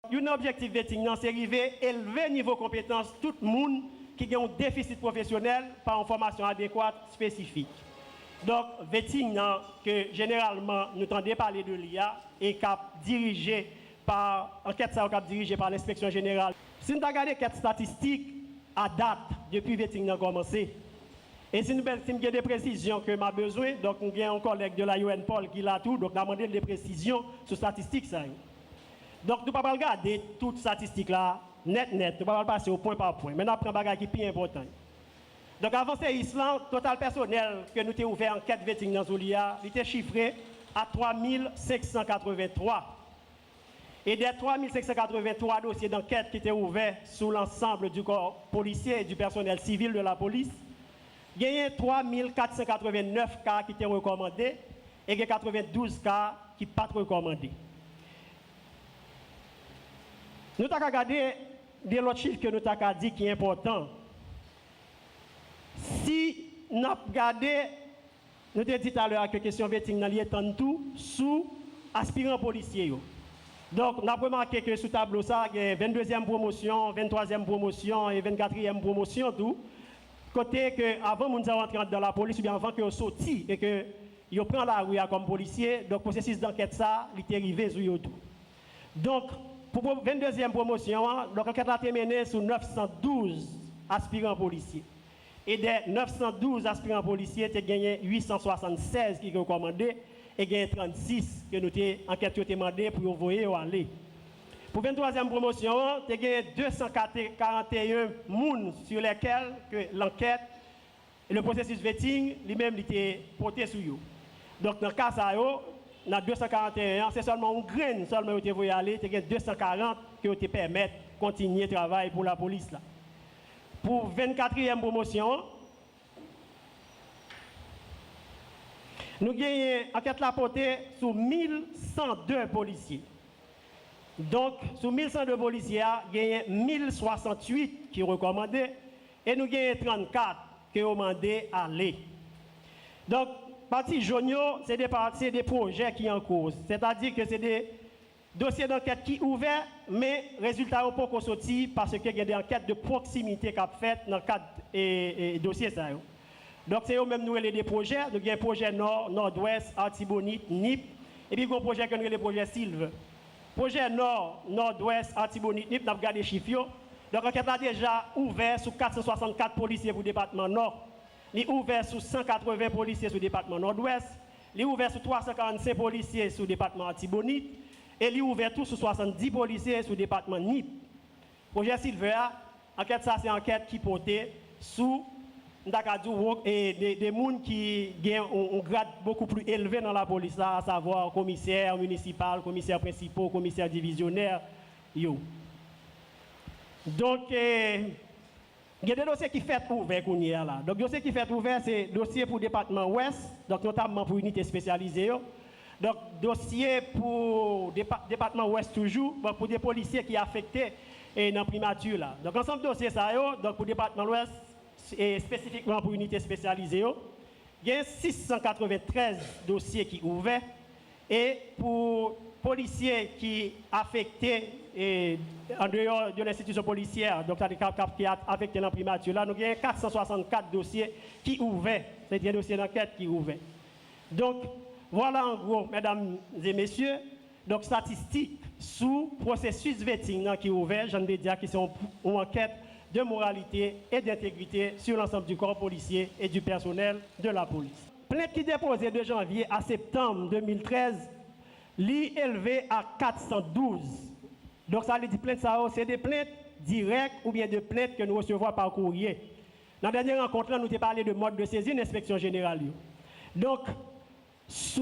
Un objectif vetting, c'est arriver élever niveau compétence tout le monde qui a un déficit professionnel par une formation adéquate spécifique. Donc, vetting, que généralement, nous tendons parler de l'IA et cap dirigé par, enquête ça cap dirigé par l'inspection générale. Si nous regardons quelques statistiques à date depuis vetting a commencé, et si nous avons des précisions que m'a besoin, donc nous avons un collègue de la UN Paul qui l'a tout, donc nous avons demandé des précisions sur statistiques ça. Donc nous ne pouvons pas regarder toutes les statistiques là net, nous ne pouvons pas passer au point par point. Maintenant, on prend un bagage qui est plus important. Donc avant ce Islam, total personnel que nous avons ouvert en quête vetting dans Zoulia, il était chiffré à 3583. Et des 3583 dossiers d'enquête qui étaient ouverts sous l'ensemble du corps policier et du personnel civil de la police, il y a 3489 cas qui étaient recommandés et il y a 92 cas qui ne sont pas recommandés. Nous avons regardé des autres chiffres que nous avons dit qui est important. Si nous avons regardé, nous avons dit tout à l'heure que la question vetting est tout sous aspirants policiers. Donc, nous avons remarqué que sous tableau, ça, il y a 22e promotion, 23e promotion et 24e promotion, tout. Côté que, avant nous rentrer dans la police, ou bien avant que nous sortions et que nous prenions la rue comme policier, donc, le processus d'enquête, ça, il est arrivé sur tout. Donc, pour la 22e promotion, l'enquête a été menée sur 912 aspirants policiers. Et des 912 aspirants policiers, il y a gagné 876 qui sont recommandés et il y a 36 que nous avons enquête demandé pour envoyer ou aller. Pour la 23e promotion, il y a 241 personnes sur lesquelles l'enquête et le processus vetting lui-même était porté sur eux. Donc, dans le cas ça, dans 241, c'est seulement un grain seulement où vous aller, il y a 240 qui te permettent de continuer le travail pour la police. Là. Pour la 24e promotion, nous gagnons enquête la portée sur 1102 policiers. Donc, sur 1102 policiers, il y a 1068 qui sont recommandés et nous gagnons 34 qui sont demandés à aller. Donc, partie jaune, c'est des projets qui sont en cours. C'est-à-dire que c'est des dossiers d'enquête qui sont ouverts, mais résultats n'ont pas sortis parce qu'il y a des enquêtes de proximité qui sont faites dans le cadre des dossiers. Donc, c'est eux-mêmes nous des projets. Nous avons un projet Nord, Nord-Ouest, Artibonite, NIP, et puis un projet que nous avons le projet Sylve. Projet Nord, Nord-Ouest, Artibonite, NIP, nous avons regardé les chiffres. Donc, l'enquête a déjà ouvert sur 464 policiers pour le département Nord. Il est ouvert sur 180 policiers sur le département Nord-Ouest. Il est ouvert sur 345 policiers sur le département Artibonite. Et il est ouvert tout sur 70 policiers sur le département NIP. Projet Silver, enquête ça, c'est une enquête qui portait sous des gens qui ont un grade beaucoup plus élevé dans la police, à savoir commissaire municipal, commissaire principal, commissaire divisionnaire. Donc, il y a des dossiers qui sont ouverts. Donc, les dossiers qui sont ouverts, c'est dossier pour le département ouest, donc notamment pour unité spécialisée. Donc, dossier pour le département ouest toujours, pour des policiers qui sont affectés dans la primature. Là. Donc, ensemble de dossiers, donc pour le département ouest, et spécifiquement pour unité spécialisée, il y a 693 dossiers qui sont ouverts. Et pour policiers qui sont affectés en dehors de l'institution policière, donc qui a affecté dans la primature, là, nous avons 464 dossiers qui sont ouverts. C'est des dossiers d'enquête qui sont ouverts. Donc, voilà en gros, mesdames et messieurs, donc statistiques sous processus vetting qui est ouvert, j'en ai dit qui sont une enquête de moralité et d'intégrité sur l'ensemble du corps policier et du personnel de la police. Plainte qui déposée de janvier à septembre 2013, élevé à 412. Donc ça veut dire plainte ça, c'est des plaintes directes ou bien des plaintes que nous recevons par courrier. Dans la dernière rencontre, nous avons parlé de mode de saisie de l'inspection générale. Donc,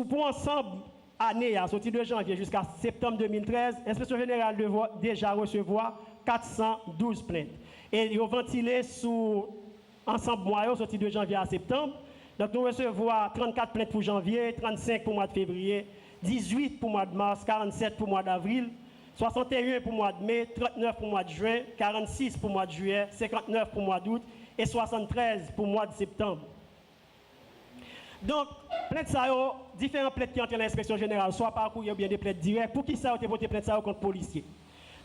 pour ensemble année, à sortir de janvier jusqu'à septembre 2013, l'inspection générale doit déjà recevoir 412 plaintes. Et ils ont ventilé sous ensemble mois, sorti de janvier à septembre. Donc nous recevons 34 plaintes pour janvier, 35 pour le mois de février, 18 pour le mois de mars, 47 pour le mois d'avril, 61 pour le mois de mai, 39 pour le mois de juin, 46 pour le mois de juillet, 59 pour le mois d'août et 73 pour le mois de septembre. Donc, plainte ça, différents plaintes qui entrent dans l'inspection générale, soit par courrier ou bien des plaintes directes, pour qui ça a été voté plainte ça contre policiers.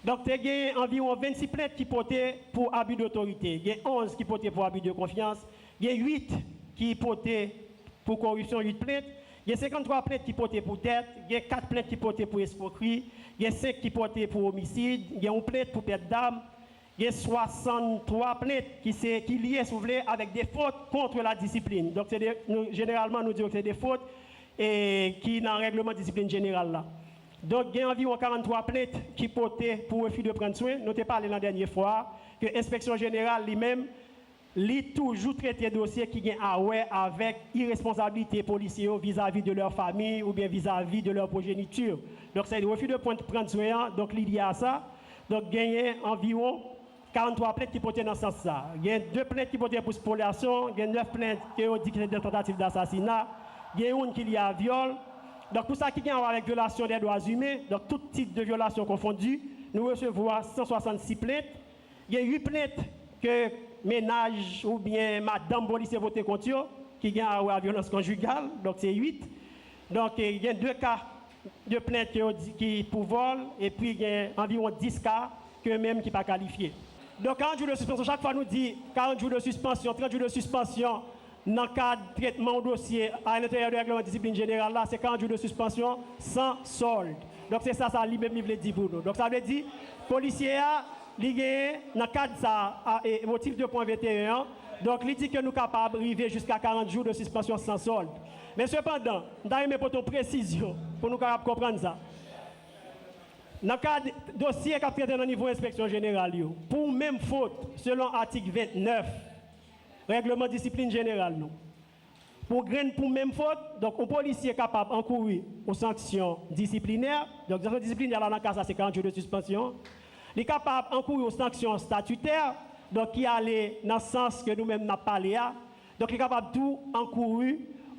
Donc, il y a environ 26 plaintes qui portaient pour abus d'autorité. Il y a 11 qui portaient pour abus de confiance. Il y a 8 qui portaient pour corruption, 8 plaintes. Il y a 53 plaintes qui portaient pour dette. Il y a 4 plaintes qui portaient pour escroquerie. Il y a 5 qui portaient pour homicide. Il y a 1 plainte pour perte d'âme. Il y a 63 plaintes qui liées, si vous voulez, avec des fautes contre la discipline. Donc, généralement, nous disons que c'est des fautes qui sont dans le règlement de discipline générale là. Donc, il y a environ 43 plaintes qui portaient pour refus de prendre soin. Nous avons parlé la dernière fois que l'inspection générale lui-même lit toujours traité dossier qui ont à voir avec irresponsabilité policière vis-à-vis de leur famille ou bien vis-à-vis de leur progéniture. Donc, c'est le refus de prendre soin. Donc, lié à ça. Donc, il y a environ 43 plaintes qui portaient dans ce sens-là. Il y a 2 plaintes qui portaient pour spoliation. Il y a 9 plaintes qui ont dit que c'était des tentatives d'assassinat. Il y a une qui liée à viol. Donc, tout ça qui a à voir avec violation des droits humains, donc tout type de violation confondue, nous recevons 166 plaintes. Il y a 8 plaintes que ménage ou bien madame policier voté contre eux, qui ont à voir avec violence conjugale, donc c'est 8. Donc, il y a 2 cas de plaintes qui pour vol, et puis il y a environ 10 cas que même qui ne sont pas qualifiés. Donc, 40 jours de suspension, chaque fois nous dit 40 jours de suspension, 30 jours de suspension. Dans le cadre de traitement au dossier à l'intérieur du règlement de discipline générale, là, c'est 40 jours de suspension sans solde. Donc, c'est ça, lui-même, il veut dire pour nous. Donc, ça veut dire, policier, dans le cadre de ça, motif 2.21, donc, il dit que nous sommes capables d'arriver jusqu'à 40 jours de suspension sans solde. Mais cependant, nous avons pour une précision, pour nous capables comprendre ça. Dans le cadre du dossier qui a traité au niveau de l'inspection générale, pour même faute, selon l'article 29, règlement de discipline générale, nous. Pour même faute, donc un policier est capable d'encourir aux sanctions disciplinaires. Donc, dans la disciplinaire, là, dans le cas, ça, c'est 40 jours de suspension. Il est capable d'encourir aux sanctions statutaires, donc qui allait dans le sens que nous-mêmes n'avons parlé. Donc, il est capable de tout encourir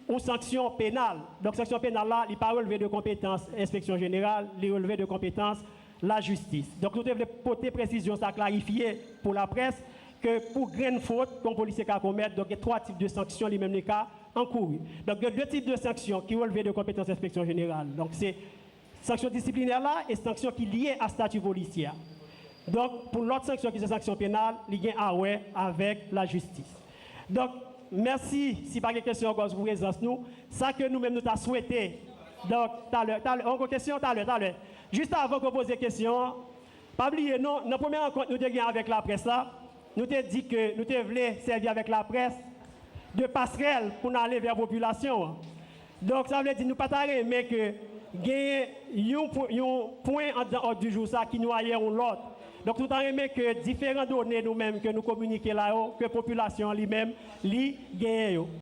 aux sanctions pénales. Donc, sanctions pénales, là, il n'est pas relevé de compétences inspection générale, il est relevé de compétences la justice. Donc, nous devons porter précision, ça clarifier pour la presse, que pour grande faute qu'un policier peut commettre, donc il y a 3 types de sanctions, les mêmes cas encourus. Donc il y a 2 types de sanctions qui relèvent de compétences d'inspection générale. Donc c'est sanctions disciplinaires là et sanctions qui liées à statut policier. Donc pour l'autre sanction qui est sanction pénale, il y a à ouais avec la justice. Donc merci si pas de questions pour vous présence nous. Ça que nous-mêmes nous avons souhaité. Donc tout à l'heure, encore question tout à l'heure. Juste avant de poser question, pas oublier non, dans la première rencontre nous avons avec la presse là. Nous t'avons dit que nous voulons servir avec la presse de passerelle pour aller vers la population. Donc, ça veut dire que nous ne pouvons pas aimer que il y a un point en dehors du jour ça qui nous aille ou l'autre. Donc, nous avons aimé que différentes données nous-mêmes que nous communiquons là-haut, que la population elle-même, gagne.